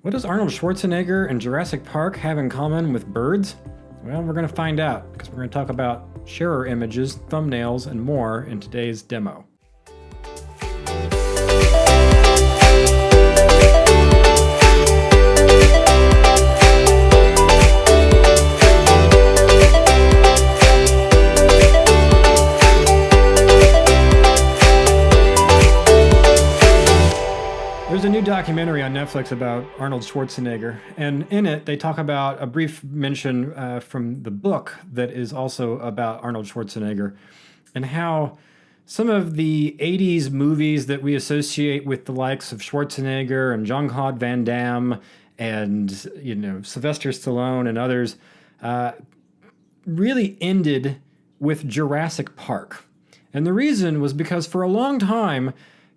What does Arnold Schwarzenegger and Jurassic Park have in common with birds? Well, we're going to find out because we're going to talk about sharer images, thumbnails, and more in today's demo. There's a new documentary on Netflix about Arnold Schwarzenegger, and in it they talk about a brief mention from the book that is also about Arnold Schwarzenegger, and how some of the 80s movies that we associate with the likes of Schwarzenegger and Jean-Claude Van Damme and, Sylvester Stallone and others really ended with Jurassic Park. And the reason was because for a long time,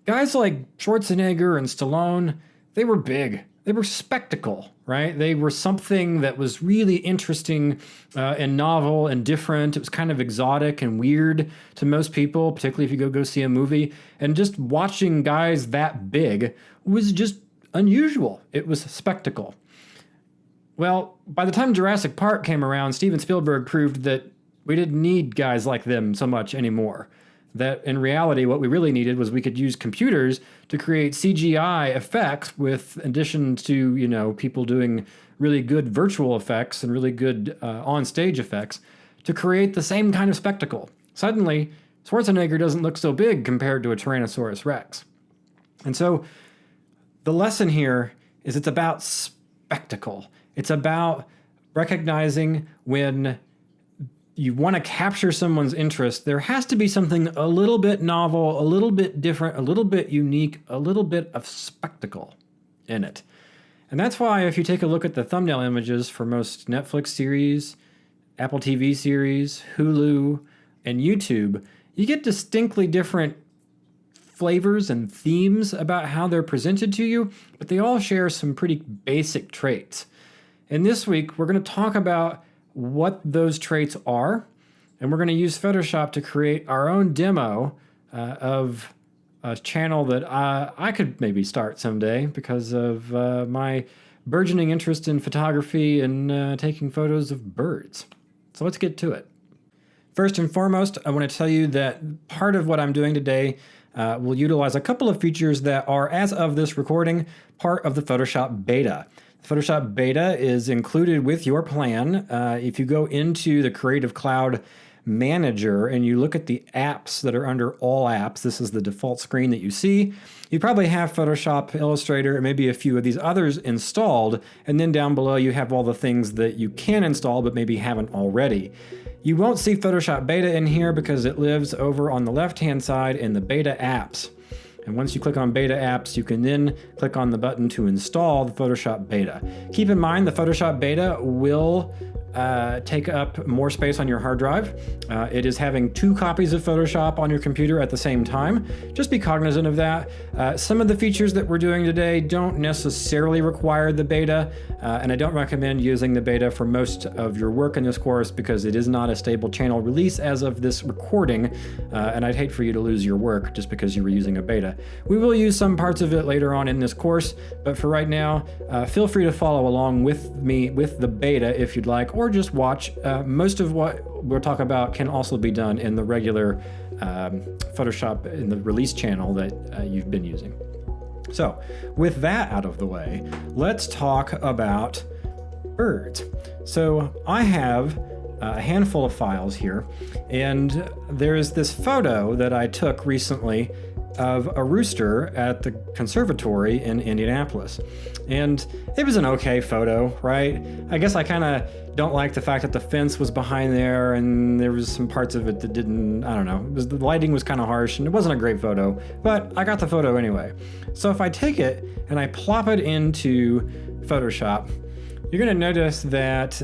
guys like Schwarzenegger and Stallone, they were big. They were spectacle, right? They were something that was really interesting and novel and different. It was kind of exotic and weird to most people, particularly if you go see a movie. And just watching guys that big was just unusual. It was a spectacle. Well, by the time Jurassic Park came around, Steven Spielberg proved that we didn't need guys like them so much anymore. That in reality, what we really needed was we could use computers to create CGI effects with addition to, people doing really good virtual effects and really good on-stage effects to create the same kind of spectacle. Suddenly, Schwarzenegger doesn't look so big compared to a Tyrannosaurus Rex. And so the lesson here is it's about spectacle. It's about recognizing when you want to capture someone's interest, there has to be something a little bit novel, a little bit different, a little bit unique, a little bit of spectacle in it. And that's why if you take a look at the thumbnail images for most Netflix series, Apple TV series, Hulu, and YouTube, you get distinctly different flavors and themes about how they're presented to you, but they all share some pretty basic traits. And this week, we're going to talk about what those traits are, and we're going to use Photoshop to create our own demo of a channel that I could maybe start someday because of my burgeoning interest in photography and taking photos of birds. So let's get to it. First and foremost, I want to tell you that part of what I'm doing today will utilize a couple of features that are, as of this recording, part of the Photoshop beta. Photoshop Beta is included with your plan. If you go into the Creative Cloud Manager and you look at the apps that are under All Apps, this is the default screen that you see. You probably have Photoshop, Illustrator, and maybe a few of these others installed, and then down below you have all the things that you can install but maybe haven't already. You won't see Photoshop Beta in here because it lives over on the left-hand side in the Beta Apps. And once you click on Beta Apps, you can then click on the button to install the Photoshop Beta. Keep in mind, the Photoshop Beta will take up more space on your hard drive. It is having 2 copies of Photoshop on your computer at the same time. Just be cognizant of that. Some of the features that we're doing today don't necessarily require the beta, and I don't recommend using the beta for most of your work in this course because it is not a stable channel release as of this recording, and I'd hate for you to lose your work just because you were using a beta. We will use some parts of it later on in this course, but for right now, feel free to follow along with me with the beta if you'd like, or just watch. Most of what we'll talk about can also be done in the regular Photoshop in the release channel that you've been using. So with that out of the way, let's talk about birds. So I have a handful of files here, and there's this photo that I took recently of a rooster at the conservatory in Indianapolis. And it was an okay photo, right? I guess I kind of don't like the fact that the fence was behind there and there was some parts of it that didn't, I don't know, the lighting was kind of harsh and it wasn't a great photo, but I got the photo anyway. So if I take it and I plop it into Photoshop, you're going to notice that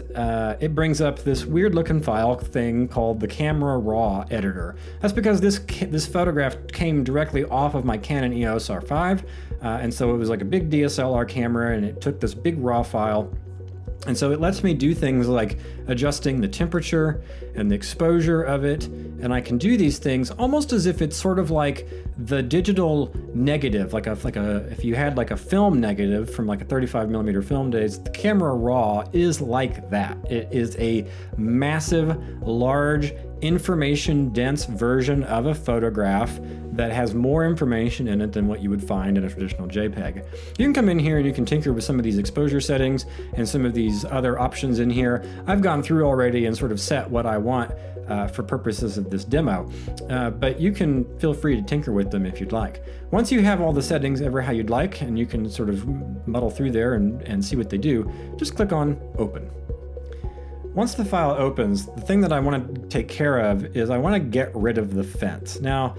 it brings up this weird looking file thing called the Camera Raw Editor. That's because this photograph came directly off of my Canon EOS R5, and so it was like a big DSLR camera, and it took this big raw file And so it lets me do things like adjusting the temperature and the exposure of it. And I can do these things almost as if it's sort of like the digital negative, if you had like a film negative from like a 35 millimeter film days, the Camera Raw is like that. It is a massive, large, information dense version of a photograph that has more information in it than what you would find in a traditional JPEG. You can come in here and you can tinker with some of these exposure settings and some of these other options in here. I've gone through already and sort of set what I want for purposes of this demo, but you can feel free to tinker with them if you'd like. Once you have all the settings ever how you'd like, and you can sort of muddle through there and see what they do, just click on Open. Once the file opens, the thing that I want to take care of is I want to get rid of the fence. Now,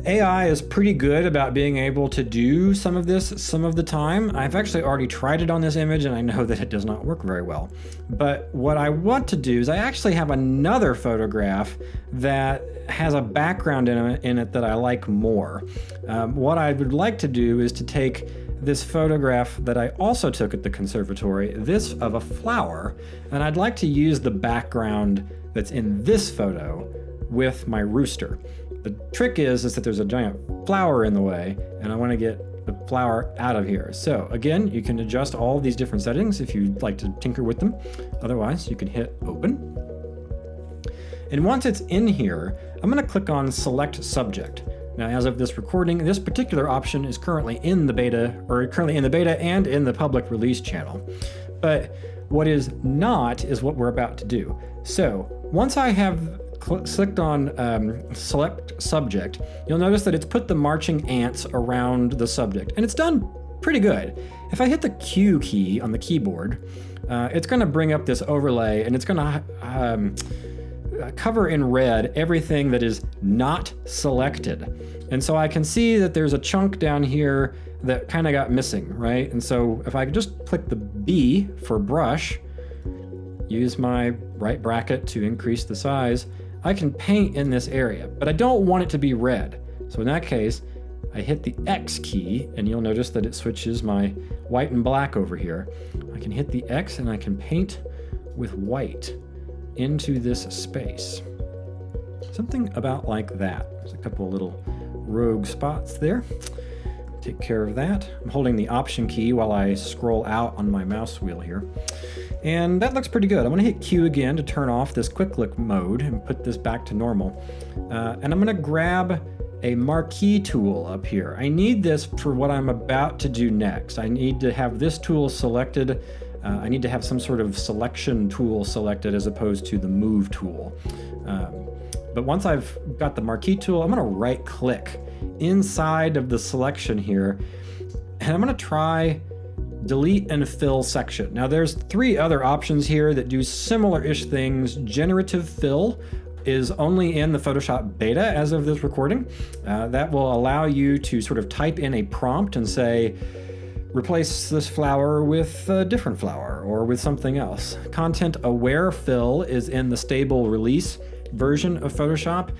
AI is pretty good about being able to do some of this some of the time. I've actually already tried it on this image and I know that it does not work very well. But what I want to do is I actually have another photograph that has a background in it that I like more. What I would like to do is to take this photograph that I also took at the conservatory, this of a flower, and I'd like to use the background that's in this photo with my rooster. The trick is that there's a giant flower in the way, and I want to get the flower out of here. So again, you can adjust all of these different settings if you'd like to tinker with them. Otherwise, you can hit Open. And once it's in here, I'm going to click on Select Subject. Now, as of this recording, this particular option is currently in the beta and in the public release channel. But what is not is what we're about to do. So once I have clicked on Select Subject, you'll notice that it's put the marching ants around the subject, and it's done pretty good. If I hit the Q key on the keyboard, it's going to bring up this overlay, and it's going to cover in red everything that is not selected. And so I can see that there's a chunk down here that kind of got missing, right? And so if I could just click the B for brush, use my right bracket to increase the size, I can paint in this area, but I don't want it to be red. So in that case, I hit the X key and you'll notice that it switches my white and black over here. I can hit the X and I can paint with white into this space. Something about like that. There's a couple of little rogue spots there. Take care of that. I'm holding the Option key while I scroll out on my mouse wheel here. And that looks pretty good. I'm gonna hit Q again to turn off this quick look mode and put this back to normal. And I'm gonna grab a marquee tool up here. I need this for what I'm about to do next. I need to have this tool selected. I need to have some sort of selection tool selected as opposed to the move tool. But once I've got the marquee tool, I'm gonna right click inside of the selection here, and I'm gonna try delete and fill section. Now there's 3 other options here that do similar-ish things. Generative fill is only in the Photoshop beta as of this recording. That will allow you to sort of type in a prompt and say, replace this flower with a different flower or with something else. Content aware fill is in the stable release version of Photoshop.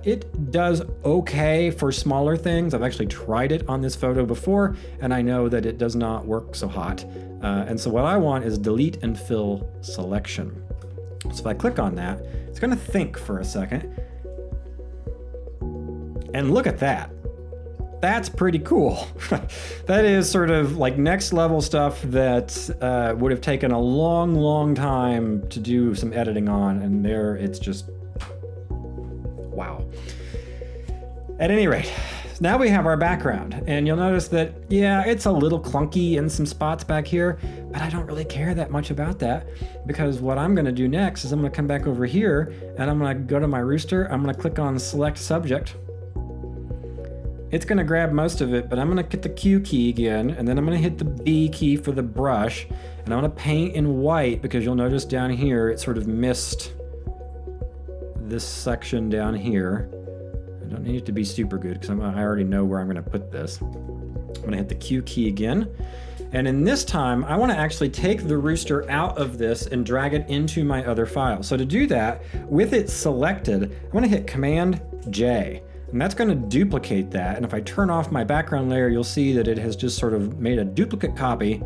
It does okay for smaller things. I've actually tried it on this photo before, and I know that it does not work so hot. And so what I want is delete and fill selection. So if I click on that, it's gonna think for a second. And look at that. That's pretty cool. That is sort of like next level stuff that would have taken a long, long time to do some editing on, and there it's just wow. At any rate, now we have our background, and you'll notice that, yeah, it's a little clunky in some spots back here, but I don't really care that much about that, because what I'm gonna do next is I'm gonna come back over here, and I'm gonna go to my rooster, I'm gonna click on Select Subject. It's gonna grab most of it, but I'm gonna hit the Q key again, and then I'm gonna hit the B key for the brush, and I'm gonna paint in white, because you'll notice down here, it sort of missed this section down here. I don't need it to be super good, because I already know where I'm gonna put this. I'm gonna hit the Q key again, and in this time, I wanna actually take the rooster out of this and drag it into my other file. So to do that, with it selected, I'm gonna hit Command J. And that's going to duplicate that. And if I turn off my background layer, you'll see that it has just sort of made a duplicate copy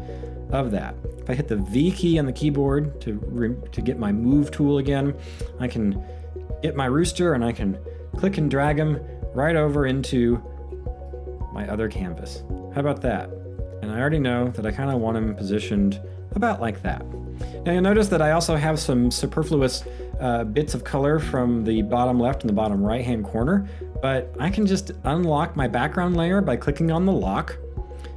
of that. If I hit the V key on the keyboard to get my move tool again, I can get my rooster and I can click and drag him right over into my other canvas. How about that? And I already know that I kind of want him positioned about like that. Now you'll notice that I also have some superfluous bits of color from the bottom left and the bottom right hand corner, but I can just unlock my background layer by clicking on the lock,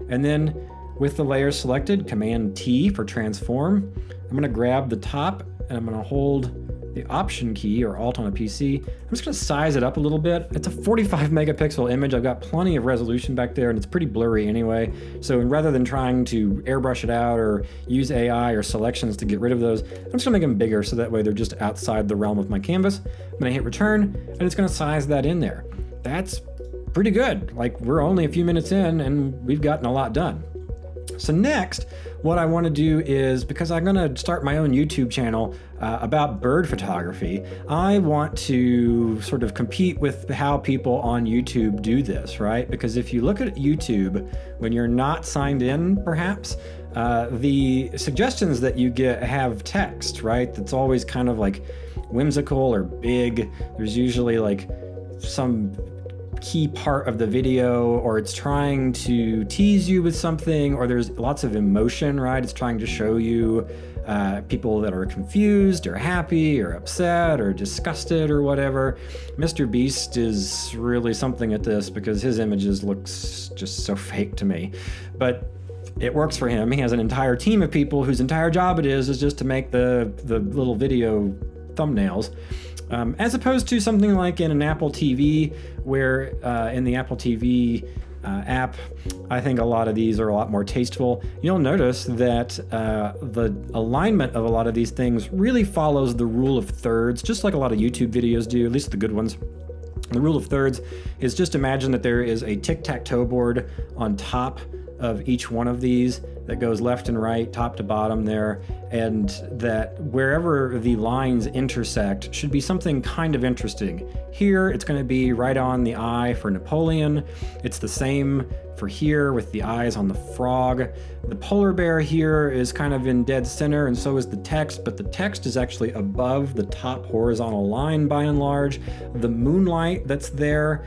and then with the layer selected, Command T for transform, I'm going to grab the top and I'm going to hold the Option key or Alt on a PC. I'm just going to size it up a little bit. It's a 45 megapixel image. I've got plenty of resolution back there and it's pretty blurry anyway. So rather than trying to airbrush it out or use AI or selections to get rid of those, I'm just going to make them bigger so that way they're just outside the realm of my canvas. I'm going to hit return and it's going to size that in there. That's pretty good. Like, we're only a few minutes in and we've gotten a lot done. So next, what I want to do is, because I'm going to start my own YouTube channel about bird photography, I want to sort of compete with how people on YouTube do this, right? Because if you look at YouTube, when you're not signed in, perhaps, the suggestions that you get have text, right? That's always kind of like whimsical or big. There's usually like some key part of the video, or it's trying to tease you with something, or there's lots of emotion, right? It's trying to show you people that are confused or happy or upset or disgusted or whatever. Mr. Beast is really something at this because his images looks just so fake to me, but it works for him. He has an entire team of people whose entire job it is just to make the little video thumbnails. As opposed to something like in an Apple TV, where in the Apple TV app, I think a lot of these are a lot more tasteful. You'll notice that the alignment of a lot of these things really follows the rule of thirds, just like a lot of YouTube videos do, at least the good ones. The rule of thirds is just imagine that there is a tic-tac-toe board on top of each one of these that goes left and right, top to bottom there, and that wherever the lines intersect should be something kind of interesting. Here, it's going to be right on the eye for Napoleon. It's the same for here with the eyes on the frog. The polar bear here is kind of in dead center, and so is the text, but the text is actually above the top horizontal line by and large. The moonlight that's there,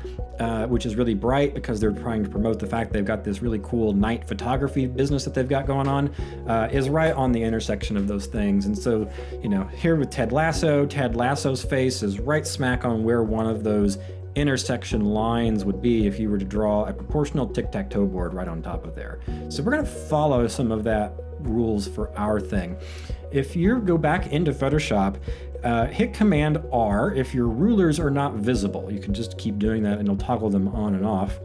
which is really bright because they're trying to promote the fact they've got this really cool night photography business that they've got going on, is right on the intersection of those things. And so, you know, here with Ted Lasso's face is right smack on where one of those intersection lines would be if you were to draw a proportional tic-tac-toe board right on top of there. So we're going to follow some of that rules for our thing. If you go back into Photoshop, hit Command R if your rulers are not visible. You can just keep doing that and it'll toggle them on and off.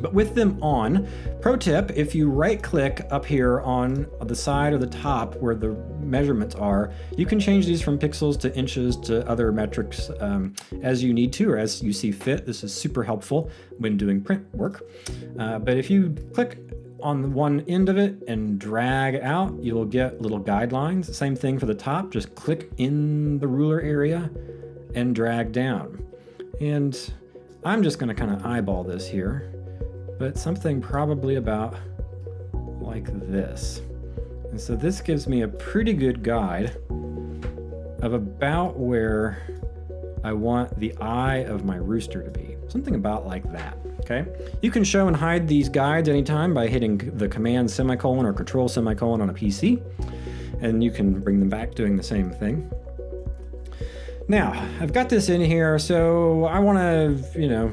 But with them on, pro tip, if you right click up here on the side or the top where the measurements are, you can change these from pixels to inches to other metrics as you need to or as you see fit. This is super helpful when doing print work. But if you click on the one end of it and drag out, you will get little guidelines. Same thing for the top, just click in the ruler area and drag down. And I'm just gonna kind of eyeball this here, but something probably about like this. And so this gives me a pretty good guide of about where I want the eye of my rooster to be. Something about like that, okay? You can show and hide these guides anytime by hitting the Command semicolon or Control semicolon on a PC, and you can bring them back doing the same thing. Now, I've got this in here, so I want to, you know,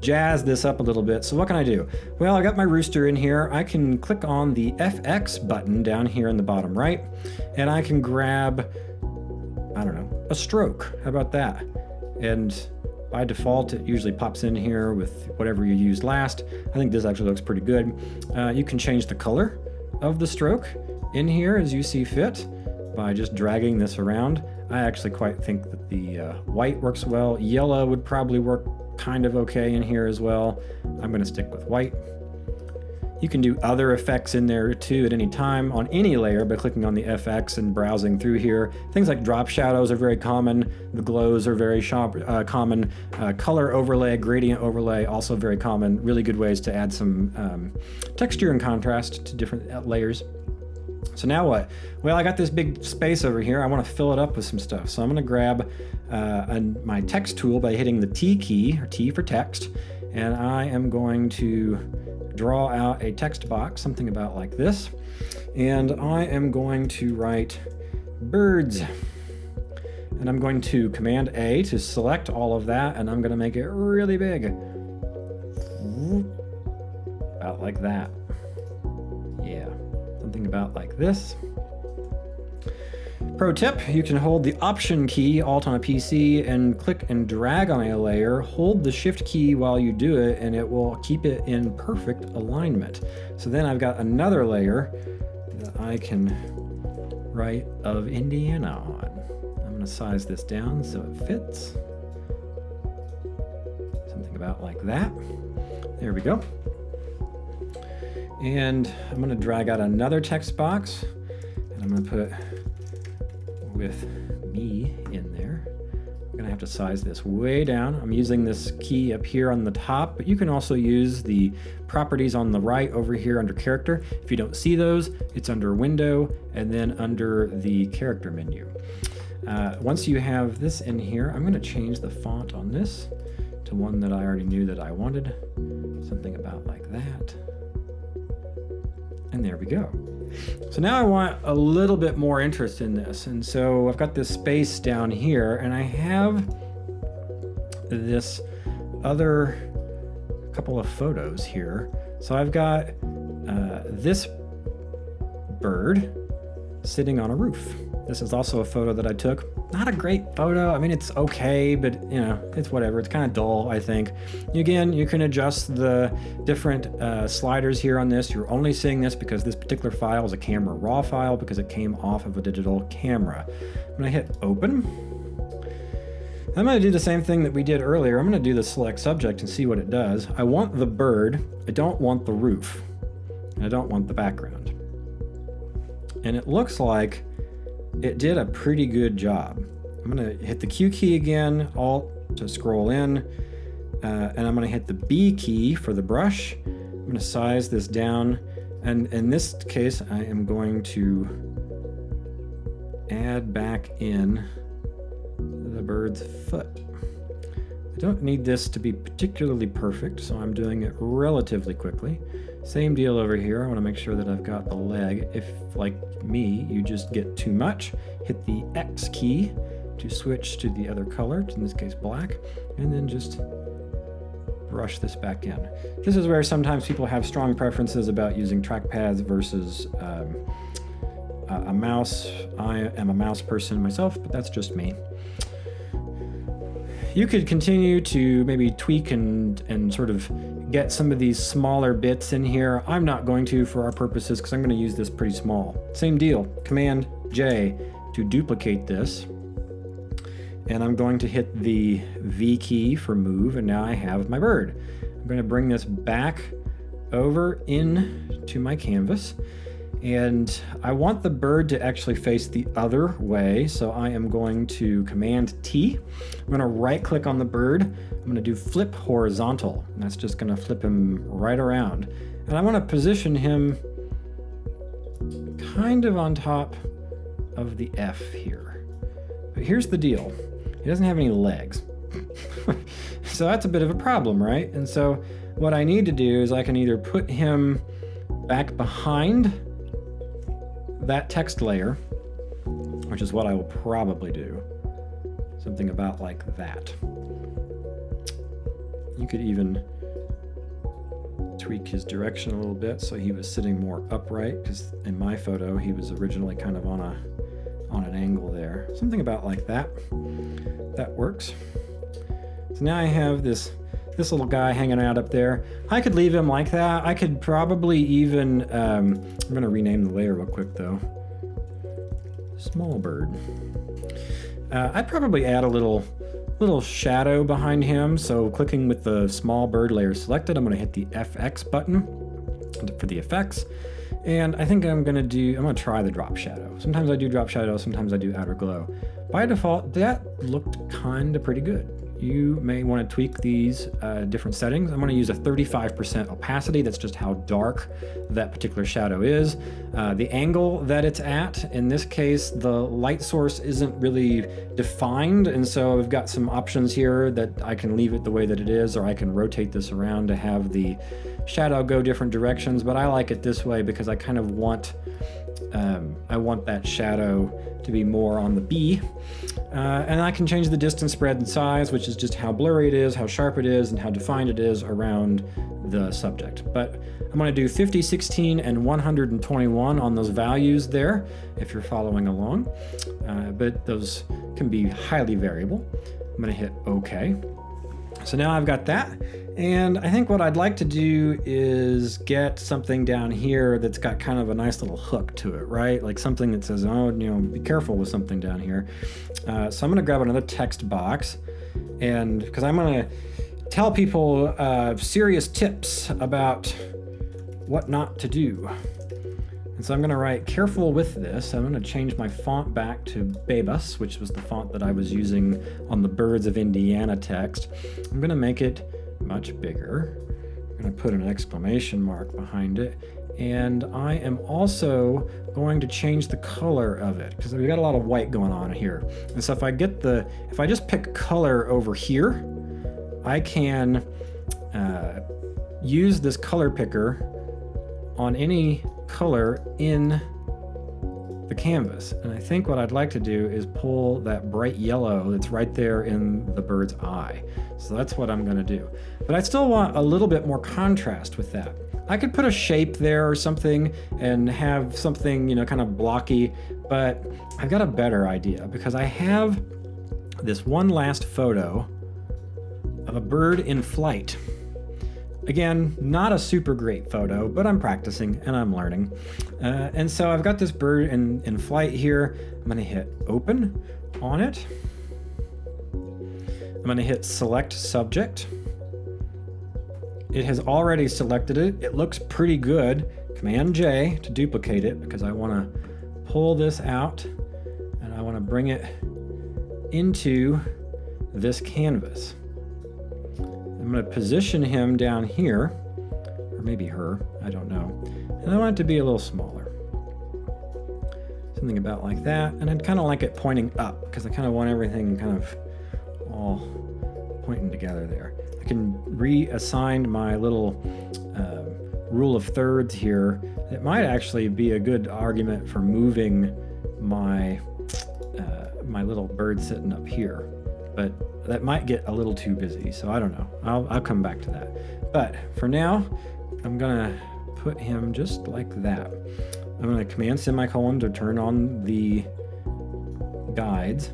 jazz this up a little bit. So what can I do? Well, I got my rooster in here. I can click on the FX button down here in the bottom right, and I can grab, I don't know, a stroke. How about that? And by default, it usually pops in here with whatever you used last. I think this actually looks pretty good. You can change the color of the stroke in here as you see fit by just dragging this around. I actually quite think that the white works well. Yellow would probably work kind of okay in here as well. I'm going to stick with white. You can do other effects in there too at any time on any layer by clicking on the FX and browsing through here. Things like drop shadows are very common. The glows are very common. Color overlay, gradient overlay, also very common. Really good ways to add some texture and contrast to different layers. So now what? Well, I got this big space over here. I want to fill it up with some stuff. So I'm going to grab my text tool by hitting the T key, or T for text, and I am going to draw out a text box, something about like this. And I am going to write birds. And I'm going to Command A to select all of that, and I'm going to make it really big. About like that. Yeah, something about like this. Pro tip, you can hold the Option key, Alt on a PC, and click and drag on a layer. Hold the Shift key while you do it, and it will keep it in perfect alignment. So then I've got another layer that I can write of Indiana on. I'm going to size this down so it fits. Something about like that. There we go. And I'm going to drag out another text box, and I'm going to put with me in there. I'm going to have to size this way down. I'm using this key up here on the top, but you can also use the properties on the right over here under character. If you don't see those, it's under window and then under the character menu. Once you have this in here, I'm going to change the font on this to one that I already knew that I wanted. Something about like that. And there we go. So now I want a little bit more interest in this. And so I've got this space down here, and I have this other couple of photos here. So I've got this bird sitting on a roof. This is also a photo that I took. Not a great photo. I mean, it's okay, but you know, it's whatever. It's kind of dull, I think. Again, you can adjust the different sliders here on this. You're only seeing this because this particular file is a camera raw file because it came off of a digital camera. I'm gonna hit open. I'm gonna do the same thing that we did earlier. I'm gonna do the select subject and see what it does. I want the bird. I don't want the roof. And I don't want the background. And it looks like it did a pretty good job. I'm gonna hit the Q key again, Alt to scroll in, and I'm gonna hit the B key for the brush. I'm gonna size this down, and in this case, I am going to add back in the bird's foot. I don't need this to be particularly perfect, so I'm doing it relatively quickly. Same deal over here. I want to make sure that I've got the leg. If, like me, you just get too much, hit the X key to switch to the other color, in this case black, and then just brush this back in. This is where sometimes people have strong preferences about using trackpads versus a mouse. I am a mouse person myself, but that's just me. You could continue to maybe tweak and sort of get some of these smaller bits in here. I'm not going to for our purposes because I'm going to use this pretty small. Same deal, Command J to duplicate this. And I'm going to hit the V key for move, and now I have my bird. I'm going to bring this back over into my canvas. And I want the bird to actually face the other way, so I am going to Command T. I'm going to right click on the bird. I'm going to do flip horizontal, and that's just going to flip him right around. And I want to position him kind of on top of the F here. But here's the deal. He doesn't have any legs. So that's a bit of a problem, right? And so what I need to do is I can either put him back behind that text layer, which is what I will probably do. Something about like that. You could even tweak his direction a little bit so he was sitting more upright, because in my photo he was originally kind of on an angle there. Something about like that. That works. So now I have this little guy hanging out up there. I could leave him like that. I could probably even, I'm gonna rename the layer real quick though. Small bird. I'd probably add a little shadow behind him. So clicking with the small bird layer selected, I'm gonna hit the FX button for the effects. And I think I'm gonna try the drop shadow. Sometimes I do drop shadow, sometimes I do outer glow. By default, that looked kinda pretty good. you may want to tweak these different settings. I'm going to use a 35% opacity. That's just how dark that particular shadow is. The angle that it's at, in this case, the light source isn't really defined, and so I've got some options here that I can leave it the way that it is, or I can rotate this around to have the shadow go different directions, but I like it this way because I kind of want that shadow to be more on the B. And I can change the distance, spread, and size, which is just how blurry it is, how sharp it is, and how defined it is around the subject. But I'm going to do 50, 16, and 121 on those values there, if you're following along. But those can be highly variable. I'm going to hit OK. So now I've got that. And I think what I'd like to do is get something down here that's got kind of a nice little hook to it, right? Like something that says, oh, be careful with something down here. So I'm going to grab another text box, and because I'm going to tell people serious tips about what not to do. And so I'm going to write careful with this. I'm going to change my font back to Bebas, which was the font that I was using on the Birds of Indiana text. I'm going to make it much bigger. I'm going to put an exclamation mark behind it. And I am also going to change the color of it because we've got a lot of white going on here. And so if I just pick color over here, I can use this color picker on any color in the canvas. And I think what I'd like to do is pull that bright yellow that's right there in the bird's eye. So that's what I'm going to do. But I still want a little bit more contrast with that. I could put a shape there or something and have something, kind of blocky, but I've got a better idea because I have this one last photo of a bird in flight. Again, not a super great photo, but I'm practicing and I'm learning. And so I've got this bird in flight here. I'm going to hit open on it. I'm going to hit select subject. It has already selected it. It looks pretty good. Command J to duplicate it because I want to pull this out and I want to bring it into this canvas. I'm going to position him down here, or maybe her, I don't know. And I want it to be a little smaller. Something about like that. And I'd kind of like it pointing up because I kind of want everything kind of all pointing together there. I can reassign my little rule of thirds here. It might actually be a good argument for moving my my little bird sitting up here, but that might get a little too busy, so I don't know. I'll come back to that. But for now, I'm gonna put him just like that. I'm gonna command semicolon to turn on the guides,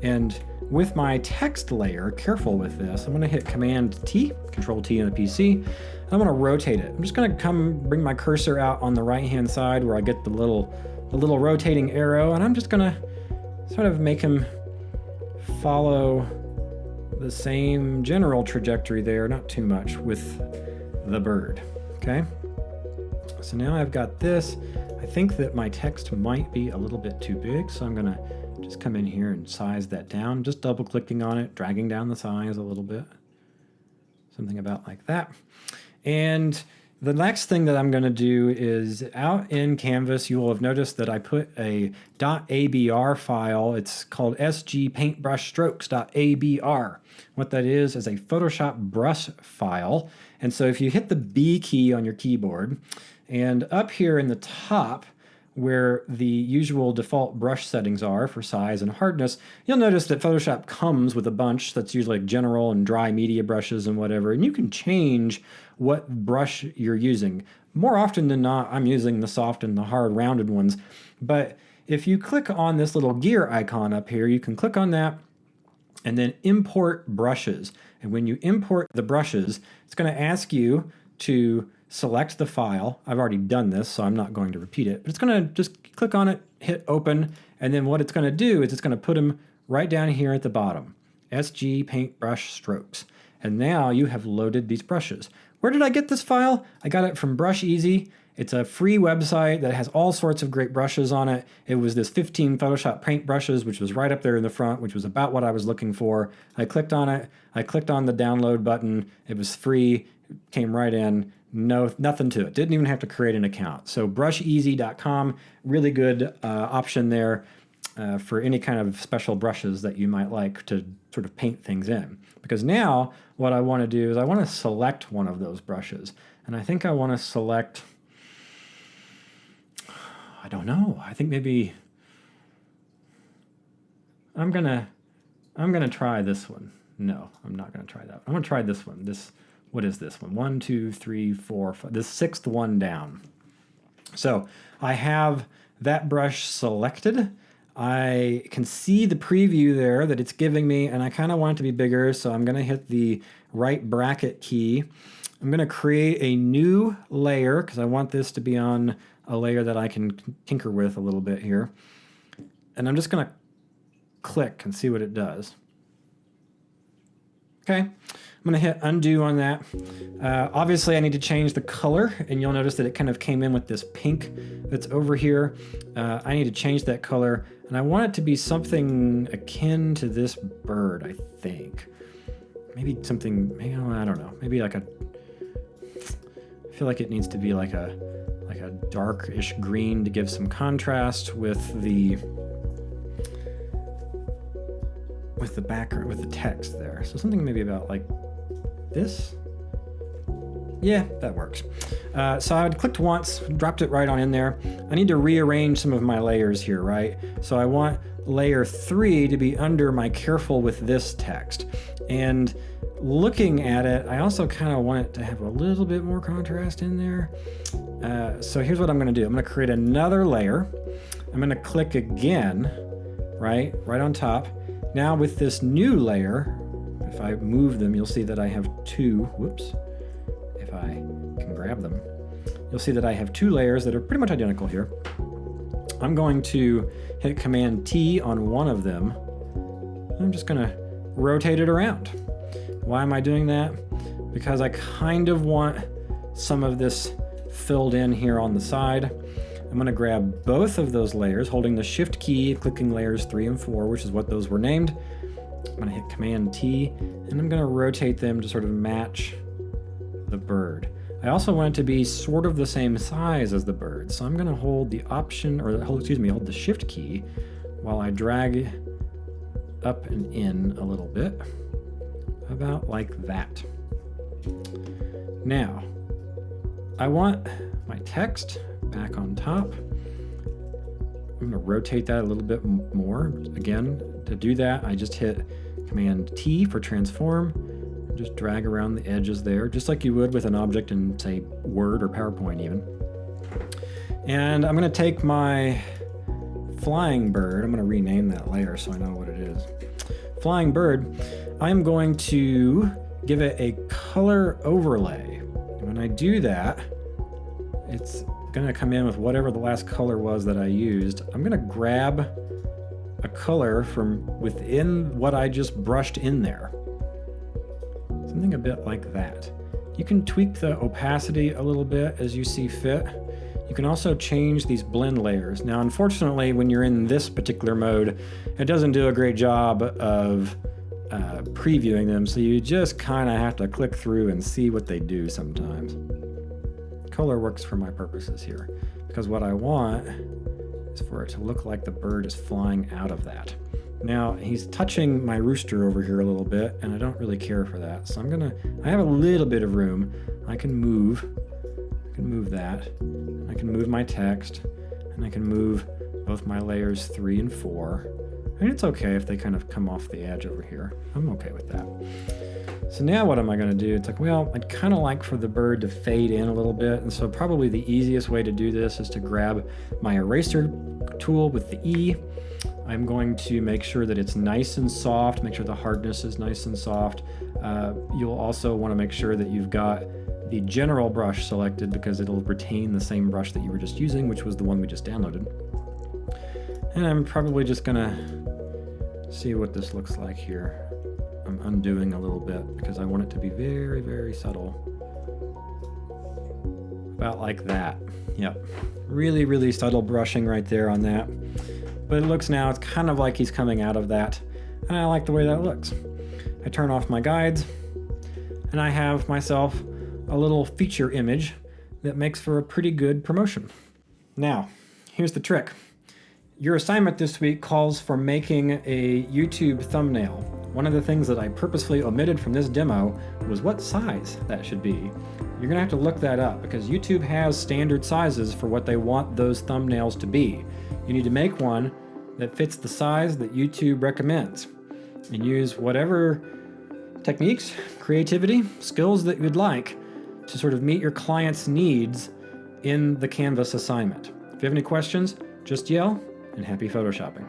and with my text layer, careful with this, I'm going to hit Command T, Control T on the PC. I'm going to rotate it. I'm just going to bring my cursor out on the right-hand side where I get the little rotating arrow, and I'm just going to sort of make him follow the same general trajectory there, not too much, with the bird. Okay? So now I've got this. I think that my text might be a little bit too big, so I'm going to just come in here and size that down, just double clicking on it, dragging down the size a little bit. Something about like that. And the next thing that I'm going to do is out in Canvas, you will have noticed that I put a .abr file. It's called sgpaintbrushstrokes.abr. What that is a Photoshop brush file. And so if you hit the B key on your keyboard, and up here in the top, where the usual default brush settings are for size and hardness, you'll notice that Photoshop comes with a bunch that's usually like general and dry media brushes and whatever, and you can change what brush you're using. More often than not, I'm using the soft and the hard rounded ones, but if you click on this little gear icon up here, you can click on that and then import brushes. And when you import the brushes, it's going to ask you to select the file. I've already done this, so I'm not going to repeat it, but it's going to just click on it, hit open, and then what it's going to do is it's going to put them right down here at the bottom, SG Paintbrush Strokes. And now you have loaded these brushes. Where did I get this file? I got it from Brush Easy, It's a free website that has all sorts of great brushes on it. It was this 15 Photoshop paint brushes, which was right up there in the front, which was about what I was looking for. I clicked on it. I clicked on the download button. It was free. It came right in. No, nothing to it. Didn't even have to create an account. So brusheasy.com, really good option there for any kind of special brushes that you might like to sort of paint things in. Because now what I want to do is I want to select one of those brushes. And I think I want to select, I don't know, I think maybe I'm gonna try this one. No, I'm not gonna try that. I'm gonna try this one. What is this one? 1, 2, 3, 4, 5. This sixth one down. So I have that brush selected. I can see the preview there that it's giving me, and I kind of want it to be bigger, so I'm going to hit the right bracket key. I'm going to create a new layer because I want this to be on a layer that I can tinker with a little bit here. And I'm just going to click and see what it does. Okay, I'm going to hit undo on that. Obviously, I need to change the color, and you'll notice that it kind of came in with this pink that's over here. I need to change that color, and I want it to be something akin to this bird, I think. Maybe something, maybe, I don't know, maybe like a, I feel like it needs to be like a darkish green to give some contrast with the background, with the text there. So something maybe about like this. Yeah, that works. So I clicked once, dropped it right on in there. I need to rearrange some of my layers here, right? So I want layer 3 to be under my careful with this text. And looking at it, I also kind of want it to have a little bit more contrast in there. So here's what I'm gonna do. I'm gonna create another layer. I'm gonna click again, right on top. Now with this new layer, if I move them, you'll see that I have two, whoops, if I can grab them, you'll see that I have two layers that are pretty much identical here. I'm going to hit Command T on one of them. I'm just gonna rotate it around. Why am I doing that? Because I kind of want some of this filled in here on the side. I'm going to grab both of those layers, holding the Shift key, clicking layers 3 and 4, which is what those were named. I'm going to hit Command T, and I'm going to rotate them to sort of match the bird. I also want it to be sort of the same size as the bird, so I'm going to hold the Option, or hold the Shift key while I drag up and in a little bit, about like that. Now, I want my text back on top. I'm going to rotate that a little bit more. Again, to do that, I just hit Command T for transform. Just drag around the edges there, just like you would with an object in, say, Word or PowerPoint even. And I'm going to take my flying bird. I'm going to rename that layer so I know what it is. Flying bird, I'm going to give it a color overlay. And when I do that, it's going to come in with whatever the last color was that I used. I'm going to grab a color from within what I just brushed in there. Something a bit like that. You can tweak the opacity a little bit as you see fit. You can also change these blend layers. Now, unfortunately, when you're in this particular mode, it doesn't do a great job of previewing them, so you just kind of have to click through and see what they do sometimes. Color works for my purposes here, because what I want is for it to look like the bird is flying out of that. Now, he's touching my rooster over here a little bit, and I don't really care for that, so I have a little bit of room. I can move that. I can move my text, and I can move both my layers 3 and 4. And it's okay if they kind of come off the edge over here. I'm okay with that. So now what am I going to do? It's like, well, I'd kind of like for the bird to fade in a little bit, and so probably the easiest way to do this is to grab my eraser tool with the E. I'm going to make sure that it's nice and soft, make sure the hardness is nice and soft. You'll also want to make sure that you've got the general brush selected because it'll retain the same brush that you were just using, which was the one we just downloaded. And I'm probably just going to see what this looks like here. I'm undoing a little bit because I want it to be very, very subtle. About like that. Yep. Really, really subtle brushing right there on that. But it looks now, it's kind of like he's coming out of that. And I like the way that looks. I turn off my guides, and I have myself a little feature image that makes for a pretty good promotion. Now, here's the trick. Your assignment this week calls for making a YouTube thumbnail. One of the things that I purposefully omitted from this demo was what size that should be. You're gonna have to look that up because YouTube has standard sizes for what they want those thumbnails to be. You need to make one that fits the size that YouTube recommends and use whatever techniques, creativity, skills that you'd like to sort of meet your client's needs in the Canvas assignment. If you have any questions, just yell, and happy Photoshopping.